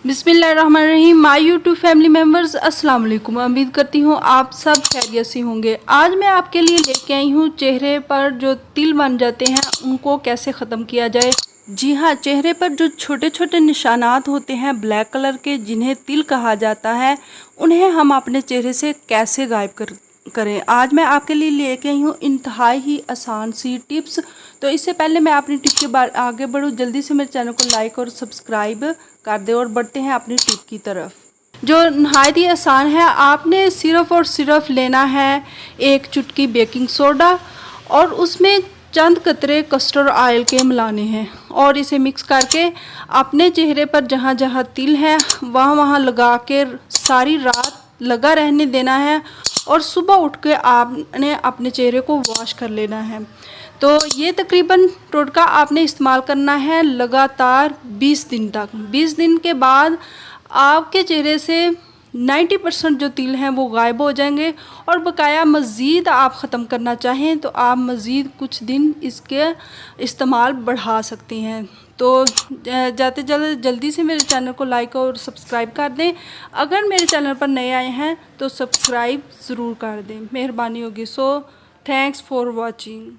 बिस्मिल्लाहिर्रहमानिर्रहीम। My YouTube family members, अस्सलाम वालेकुम। उम्मीद करती हूँ आप सब खैरियत से होंगे। आज मैं आपके लिए लेके आई हूँ चेहरे पर जो तिल बन जाते हैं उनको कैसे ख़त्म किया जाए। जी हाँ, चेहरे पर जो छोटे छोटे निशानात होते हैं ब्लैक कलर के, जिन्हें तिल कहा जाता है, उन्हें हम अपने चेहरे से कैसे गायब करें। आज मैं आपके लिए लेके आई हूँ इंतहाई ही आसान सी टिप्स। तो इससे पहले मैं अपनी टिप के बारे आगे बढ़ूँ, जल्दी से मेरे चैनल को लाइक और सब्सक्राइब कर दे और बढ़ते हैं अपनी टिप की तरफ, जो नहायत ही आसान है। आपने सिर्फ और सिर्फ लेना है एक चुटकी बेकिंग सोडा और उसमें चंद कतरे कस्टर्ड ऑयल के मिलाने हैं और इसे मिक्स करके अपने चेहरे पर जहाँ जहाँ तिल है वहाँ वहाँ लगा के सारी रात लगा रहने देना है और सुबह उठ के आपने अपने चेहरे को वॉश कर लेना है। तो ये तकरीबन टोटका आपने इस्तेमाल करना है लगातार 20 दिन तक। 20 दिन के बाद आपके चेहरे से 90% जो तिल हैं वो गायब हो जाएंगे और बकाया मज़ीद आप ख़त्म करना चाहें तो आप मज़ीद कुछ दिन इसके इस्तेमाल बढ़ा सकती हैं। तो जाते जल्दी से मेरे चैनल को लाइक और सब्सक्राइब कर दें। अगर मेरे चैनल पर नए आए हैं तो सब्सक्राइब ज़रूर कर दें, मेहरबानी होगी। So thanks for watching.